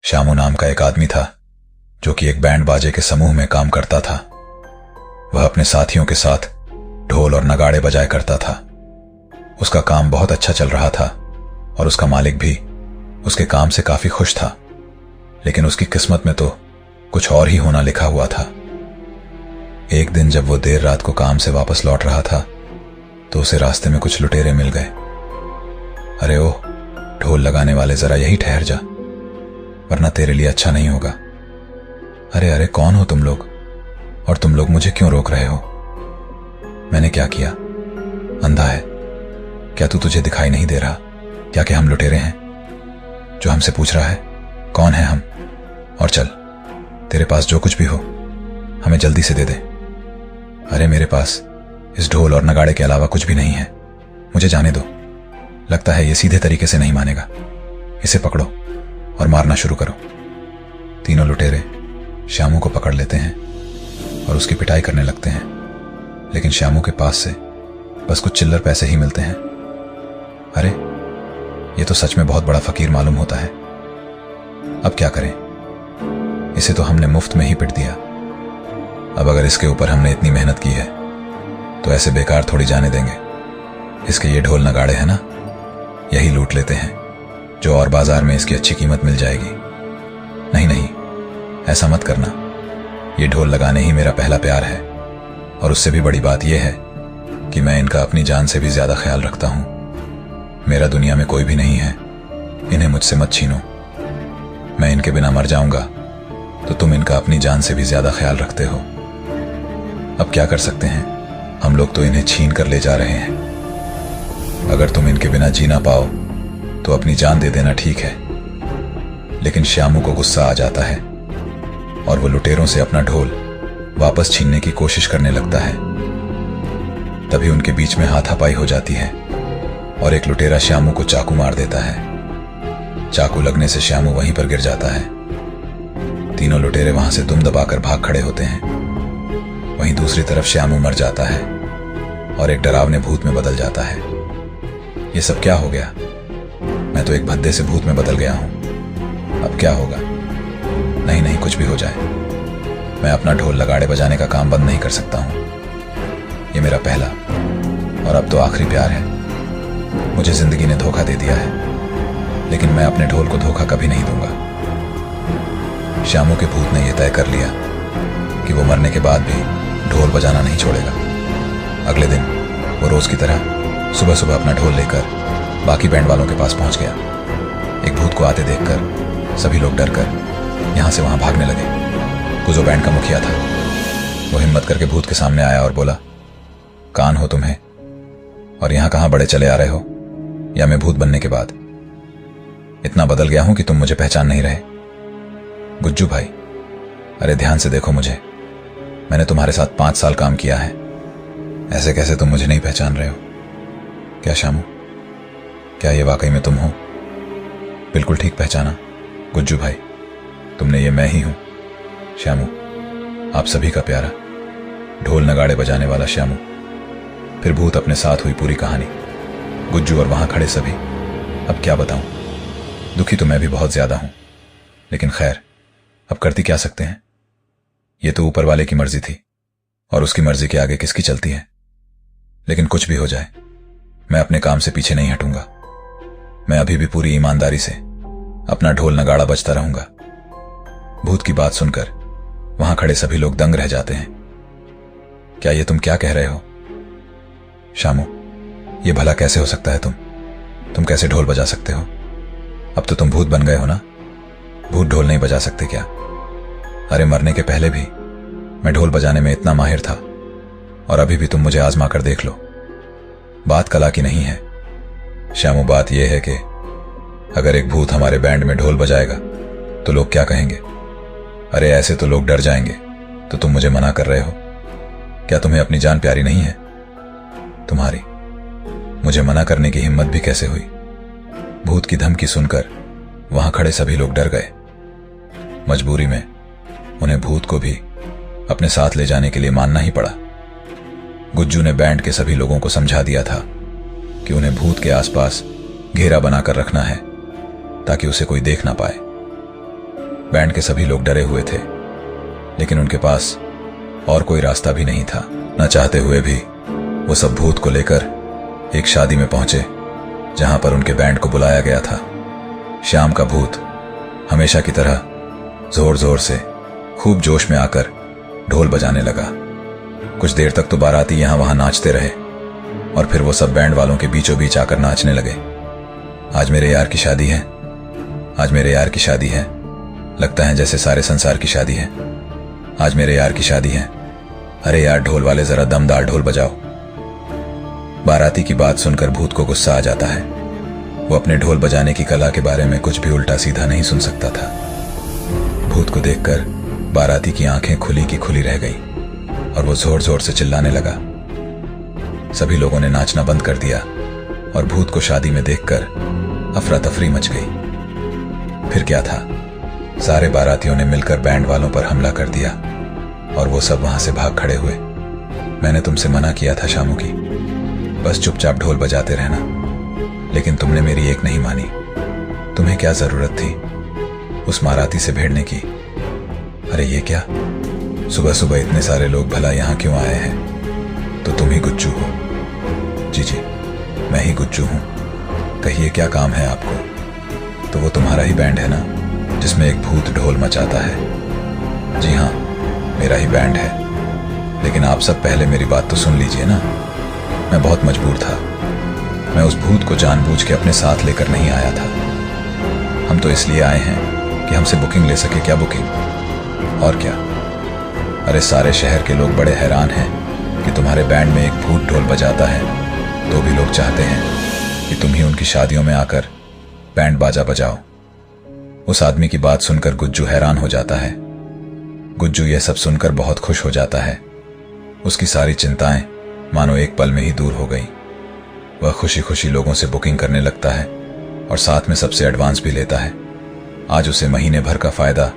श्यामू नाम का एक आदमी था जो कि एक बैंड बाजे के समूह में काम करता था। वह अपने साथियों के साथ ढोल और नगाड़े बजाया करता था। उसका काम बहुत अच्छा चल रहा था और उसका मालिक भी उसके काम से काफी खुश था, लेकिन उसकी किस्मत में तो कुछ और ही होना लिखा हुआ था। एक दिन जब वो देर रात को काम से वापस लौट रहा था तो उसे रास्ते में कुछ लुटेरे मिल गए। अरे ओ ढोल लगाने वाले, जरा यही ठहर जा, वरना तेरे लिए अच्छा नहीं होगा। अरे अरे कौन हो तुम लोग, और तुम लोग मुझे क्यों रोक रहे हो? मैंने क्या किया? अंधा है क्या तू? तुझे दिखाई नहीं दे रहा क्या कि हम लुटेरे हैं? जो हमसे पूछ रहा है कौन है हम? और चल, तेरे पास जो कुछ भी हो हमें जल्दी से दे दे। अरे मेरे पास इस ढोल और नगाड़े के अलावा कुछ भी नहीं है, मुझे जाने दो। लगता है ये सीधे तरीके से नहीं मानेगा। इसे पकड़ो और मारना शुरू करो। तीनों लुटेरे श्यामू को पकड़ लेते हैं और उसकी पिटाई करने लगते हैं, लेकिन श्यामू के पास से बस कुछ चिल्लर पैसे ही मिलते हैं। अरे ये तो सच में बहुत बड़ा फकीर मालूम होता है। अब क्या करें? इसे तो हमने मुफ्त में ही पिट दिया। अब अगर इसके ऊपर हमने इतनी मेहनत की है तो ऐसे बेकार थोड़ी जाने देंगे। इसके ये ढोल नगाड़े हैं ना, यही लूट लेते हैं, जो और बाजार में इसकी अच्छी कीमत मिल जाएगी। नहीं नहीं, ऐसा मत करना। ये ढोल लगाने ही मेरा पहला प्यार है, और उससे भी बड़ी बात यह है कि मैं इनका अपनी जान से भी ज्यादा ख्याल रखता हूं। मेरा दुनिया में कोई भी नहीं है, इन्हें मुझसे मत छीनो। मैं इनके बिना मर जाऊंगा तो तुम इनका अपनी जान से भी ज्यादा ख्याल रखते हो। अब क्या कर सकते हैं, हम लोग तो इन्हें छीन कर ले जा रहे हैं। अगर तुम इनके बिना जी ना पाओ तो अपनी जान दे देना ठीक है। लेकिन श्यामू को गुस्सा आ जाता है और वो लुटेरों से अपना ढोल वापस छीनने की कोशिश करने लगता है। तभी उनके बीच में हाथापाई हो जाती है और एक लुटेरा श्यामू को चाकू मार देता है। चाकू लगने से श्यामू वहीं पर गिर जाता है। तीनों लुटेरे वहां से दुम दबाकर भाग खड़े होते हैं। वहीं दूसरी तरफ श्यामू मर जाता है और एक डरावने भूत में बदल जाता है। ये सब क्या हो गया? मैं तो एक भद्दे से भूत में बदल गया हूं। अब क्या होगा? नहीं नहीं, कुछ भी हो जाए, मैं अपना ढोल लगाड़े बजाने का काम बंद नहीं कर सकता हूं। ये मेरा पहला और अब तो आखिरी प्यार है। मुझे जिंदगी ने धोखा दे दिया है, लेकिन मैं अपने ढोल को धोखा कभी नहीं दूंगा। श्यामू के भूत ने यह तय कर लिया कि वो मरने के बाद भी ढोल बजाना नहीं छोड़ेगा। अगले दिन वो रोज की तरह सुबह सुबह अपना ढोल लेकर बाकी बैंड वालों के पास पहुंच गया। एक भूत को आते देखकर सभी लोग डर कर यहां से वहां भागने लगे। वो जो बैंड का मुखिया था वो हिम्मत करके भूत के सामने आया और बोला, कान हो तुम्हें, और यहां कहां बड़े चले आ रहे हो? या मैं भूत बनने के बाद इतना बदल गया हूं कि तुम मुझे पहचान नहीं रहे? गुज्जू भाई, अरे ध्यान से देखो मुझे, मैंने तुम्हारे साथ 5 साल काम किया है। ऐसे कैसे तुम मुझे नहीं पहचान रहे हो? क्या श्यामू, क्या ये वाकई में तुम हो? बिल्कुल ठीक पहचाना गुज्जू भाई, तुमने, ये मैं ही हूं, श्यामू, आप सभी का प्यारा ढोल नगाड़े बजाने वाला श्यामू। फिर भूत अपने साथ हुई पूरी कहानी। गुज्जू और वहां खड़े सभी। अब क्या बताऊं, दुखी तो मैं भी बहुत ज्यादा हूं, लेकिन खैर, अब करती क्या सकते हैं। ये तो ऊपर वाले की मर्जी थी, और उसकी मर्जी के आगे किसकी चलती है। लेकिन कुछ भी हो जाए, मैं अपने काम से पीछे नहीं हटूंगा। मैं अभी भी पूरी ईमानदारी से अपना ढोल नगाड़ा बजता रहूंगा। भूत की बात सुनकर वहां खड़े सभी लोग दंग रह जाते हैं। क्या ये तुम क्या कह रहे हो? श्यामू, ये भला कैसे हो सकता है? तुम कैसे ढोल बजा सकते हो? अब तो तुम भूत बन गए हो ना, भूत ढोल नहीं बजा सकते क्या? अरे मरने के पहले भी मैं ढोल बजाने में इतना माहिर था, और अभी भी तुम मुझे आजमा कर देख लो। बात कला की नहीं है श्यामू, बात यह है कि अगर एक भूत हमारे बैंड में ढोल बजाएगा तो लोग क्या कहेंगे? अरे ऐसे तो लोग डर जाएंगे, तो तुम मुझे मना कर रहे हो? क्या तुम्हें अपनी जान प्यारी नहीं है? तुम्हारी मुझे मना करने की हिम्मत भी कैसे हुई? भूत की धमकी सुनकर वहां खड़े सभी लोग डर गए। मजबूरी में उन्हें भूत को भी अपने साथ ले जाने के लिए मानना ही पड़ा। गुज्जू ने बैंड के सभी लोगों को समझा दिया था कि उन्हें भूत के आसपास घेरा बनाकर रखना है ताकि उसे कोई देख ना पाए। बैंड के सभी लोग डरे हुए थे, लेकिन उनके पास और कोई रास्ता भी नहीं था। न चाहते हुए भी वो सब भूत को लेकर एक शादी में पहुंचे जहां पर उनके बैंड को बुलाया गया था। श्याम का भूत हमेशा की तरह जोर जोर से खूब जोश में आकर ढोल बजाने लगा। कुछ देर तक तो बाराती यहां वहां नाचते रहे और फिर वो सब बैंड वालों के बीचों बीच आकर नाचने लगे। आज मेरे यार की शादी है, आज मेरे यार की शादी है, लगता है जैसे सारे संसार की शादी है। आज मेरे यार की शादी है, अरे यार ढोल वाले जरा दमदार ढोल बजाओ। बाराती की बात सुनकर भूत को गुस्सा आ जाता है। वो अपने ढोल बजाने की कला के बारे में कुछ भी उल्टा सीधा नहीं सुन सकता था। भूत को देखकर बाराती की आंखें खुली की खुली रह गई और वो जोर जोर से चिल्लाने लगा। सभी लोगों ने नाचना बंद कर दिया और भूत को शादी में देखकर अफरा तफरी मच गई। फिर क्या था, सारे बारातियों ने मिलकर बैंड वालों पर हमला कर दिया और वो सब वहां से भाग खड़े हुए। मैंने तुमसे मना किया था शामू की, बस चुपचाप ढोल बजाते रहना, लेकिन तुमने मेरी एक नहीं मानी। तुम्हें क्या जरूरत थी उस बाराती से भिड़ने की? अरे ये क्या, सुबह सुबह इतने सारे लोग भला यहां क्यों आए हैं? तो तुम ही गुज्जू हो? जी जी, मैं ही गुज्जू हूं। कहिए क्या काम है आपको? तो वो तुम्हारा ही बैंड है ना, जिसमें एक भूत ढोल मचाता है? जी हाँ, मेरा ही बैंड है, लेकिन आप सब पहले मेरी बात तो सुन लीजिए ना। मैं बहुत मजबूर था। मैं उस भूत को जानबूझ के अपने साथ लेकर नहीं आया था। हम तो इसलिए आए हैं कि हमसे बुकिंग ले सके। क्या बुकिंग? और क्या, अरे सारे शहर के लोग बड़े हैरान हैं कि तुम्हारे बैंड में एक भूत ढोल बजाता है, तो भी लोग चाहते हैं कि तुम ही उनकी शादियों में आकर बैंड बाजा बजाओ। उस आदमी की बात सुनकर गुज्जू हैरान हो जाता है। गुज्जू यह सब सुनकर बहुत खुश हो जाता है। उसकी सारी चिंताएं मानो एक पल में ही दूर हो गई। वह खुशी खुशी लोगों से बुकिंग करने लगता है और साथ में सबसे एडवांस भी लेता है। आज उसे महीने भर का फायदा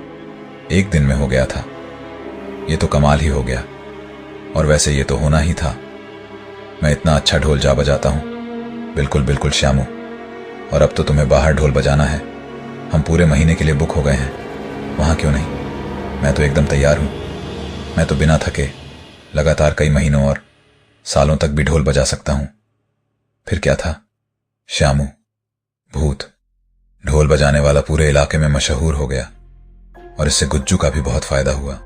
एक दिन में हो गया था। ये तो कमाल ही हो गया, और वैसे ये तो होना ही था। मैं इतना अच्छा ढोल जा बजाता हूं। बिल्कुल बिल्कुल श्यामू, और अब तो तुम्हें बाहर ढोल बजाना है। हम पूरे महीने के लिए बुक हो गए हैं। वहां क्यों नहीं, मैं तो एकदम तैयार हूं। मैं तो बिना थके लगातार कई महीनों और सालों तक भी ढोल बजा सकता हूं। फिर क्या था, श्यामू भूत ढोल बजाने वाला पूरे इलाके में मशहूर हो गया और इससे गुज्जू का भी बहुत फायदा हुआ।